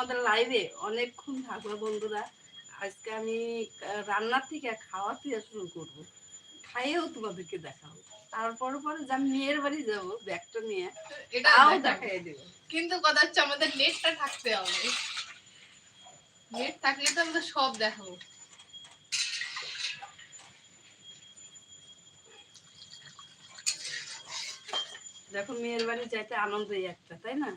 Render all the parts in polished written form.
আমাদের লাইভে অনেকক্ষণ থাকবে বন্ধুরা। আজকে আমি রান্নার থেকে খাওয়া থেকে শুরু করব, খাইয়েও তোমাদেরকে দেখাবো। তারপর পরে যে আমি মেয়ের বাড়ি যাবো ব্যাগটা নিয়ে, এটাও দেখাই দেবো। কিন্তু কথা হচ্ছে আমাদের নেটটা থাকতে হবে, নেট থাকলে তো আমরা সব দেখাবো। দেখো মেয়ের বাড়ি যাইতে আনন্দই একটা, তাই না?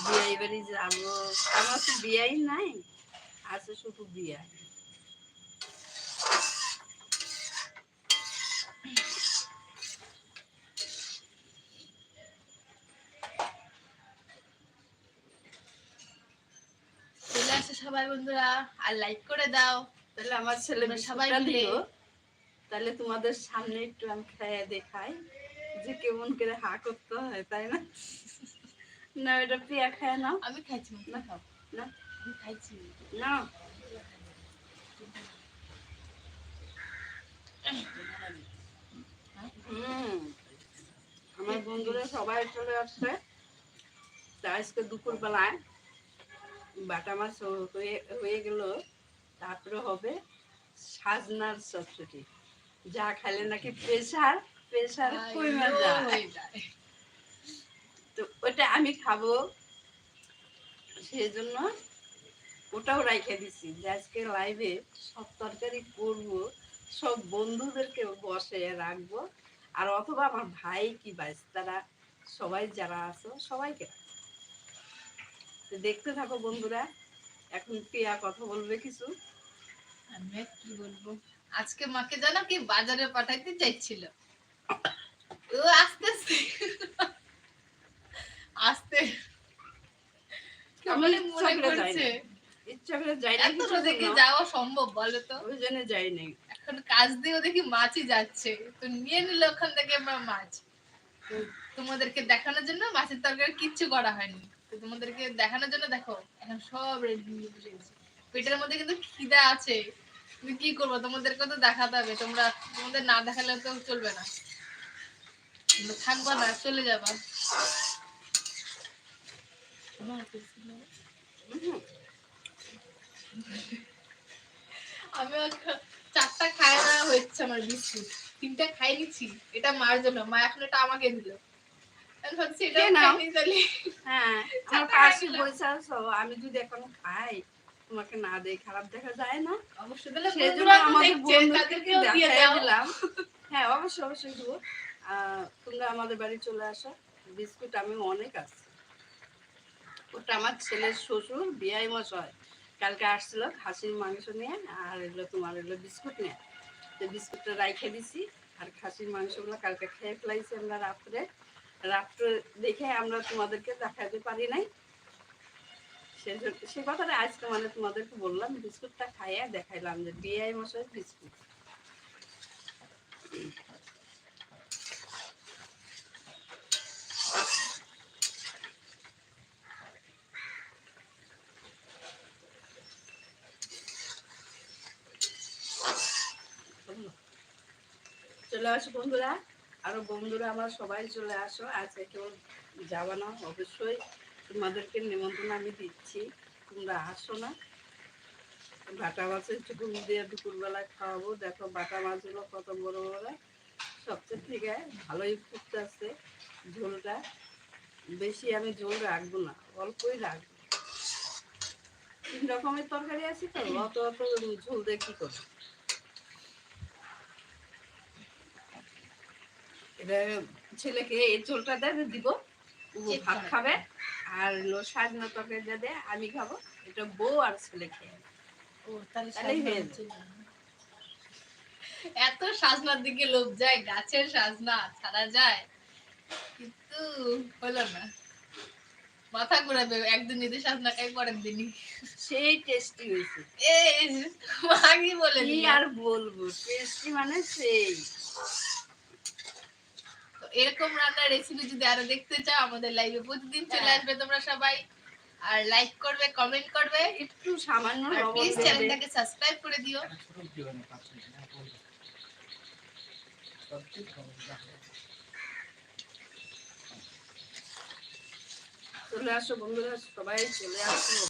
বিয়াই বাড়ি যাবো, আমার তো বিয়াই নাই, আছে শুধু বিয়া। চলে আসে সবাই বন্ধুরা, আর লাইক করে দাও। তাহলে আমার ছেলে সবাই দিল, তাহলে তোমাদের সামনে একটু আমি খেয়ে দেখাই যে কেমন করে হা করতে হয়, তাই না? না এটা পিয়া খায় নাও। আমি খাইছি না, খাও না আমি খাইছি না। আমার বন্ধুরা সবাই চলে আসছে। আজকে দুপুর বেলায় বাটা মাছ হয়ে গেল, তারপরে হবে সাজনার চটচটি, যা খাইলে নাকি প্রেশার প্রেশার কমে যায়। তো ওটা আমি খাবো, সেই জন্য ওটাও রাইখে দিছি যে আজকে লাইভে সব তরকারি করবো, সব বন্ধুদেরকে বসে রাখবো, আর অথবা আমার ভাই কি বাইস তারা সবাই যারা আছো সবাইকে দেখতে থাকো বন্ধুরা। এখন প্রিয়া কথা বলবে কিছু। আমি কি বলবো, আজকে মাকে জানো কি বাজারে পাঠাইতে চাইছিল, ও আস্তে আস্তে আস্তে কেমন মনে করছে ইচ্ছা করে যাই না, এত রোদে যাওয়া সম্ভব বলো তো? ওই জন্য যাই নাই। এখন কাজ দিয়েও দেখি মাছই যাচ্ছে, তো নিয়ে নিল ওখান থেকে আমরা মাছ। তো তোমাদেরকে দেখানোর জন্য মাছের তরকারি কিচ্ছু করা হয়নি, তো তোমাদেরকে দেখানোর জন্য দেখো এখন সব রেডি নিয়ে বসে গেছে। পেটের মধ্যে কিন্তু খিদা আছে, তুমি কি করবো, তোমাদেরকে তো দেখাতে হবে, তোমরা তোমাদের না দেখালে তো চলবে না, থাকবা না চলে যাবা। আমি 4টা খায় না হচ্ছে আমার বিস্কুট, 3টা খাই নিচ্ছি, এটা মার জন্য, মা এখন এটা আমাকে দিল। আমি যদি এখন খাই তোমাকে না দেই খারাপ দেখা যায় না, অবশ্যই দিলাম। হ্যাঁ অবশ্যই অবশ্যই দেবো। তোমরা আমাদের বাড়ি চলে আসো, বিস্কুট আমি অনেক আছে। ওটা আমার ছেলের শ্বশুর বিয়াই মশাই কালকে আসছিল খাসির মাংস নিয়ে, আর এগুলো তোমার এগুলো বিস্কুট নিয়ে, তো বিস্কুটটা রাইখে দিছি। আর খাসির মাংসগুলো কালকে খেয়ে ফেলাইছি আমরা রাত্রে দেখে আমরা তোমাদেরকে দেখাতে পারি নাই, সে কথাটা আজকে মানে তোমাদেরকে বললাম, বিস্কুটটা খাইয়ে দেখাইলাম যে বিয়াই মশাই বিস্কুট। চলে আসো বন্ধুরা, আরো বন্ধুরা আমার সবাই চলে আসো, আজকে কেউ যাবা না, অবশ্যই তোমাদেরকে নিমন্ত্রণ আমি দিচ্ছি, তোমরা আসো না। বাটা মাছের চুকুন দিয়ে দুপুরবেলায় খাওয়াবো। দেখো বাটা মাছগুলো কত বড় বড়, সবচেয়ে থেকে ভালোই ফুটতেছে। ঝোলটা বেশি আমি ঝোল রাখবো না, অল্পই রাখবো, 3 রকমের তরকারি আছে তো, অত অত ঝোল দিয়ে কি করবো। এটা ছেলেকে এই ঝোলটা দিয়ে দিব, ভাত খাবে, আর সাজনা তরকারি দিয়ে আমি খাবো, এটা বউ আর ছেলে খেয়ে। এত সাজনার দিকে লোভ যায়, গাছের সাজনা ছাড়া যায়, কিন্তু হলো না, মাথা ঘুরাবে, একদিন যদি সাজনা খাই পরের দিনই সেই টেস্টি হয়েছে। মাগি বলে কি আর বলবো, টেস্টি মানে সেই। এরকম রান্নার রেসিপি যদি আরো দেখতে চাও আমাদের লাইভে প্রতিদিন চলে আসবে তোমরা সবাই, আর লাইক করবে, কমেন্ট করবে, একটু সামান্য লবণ প্লিজ চ্যানেলটাকে সাবস্ক্রাইব করে দিও। চলে আসো বন্ধুরা, সবাই চলে আসো।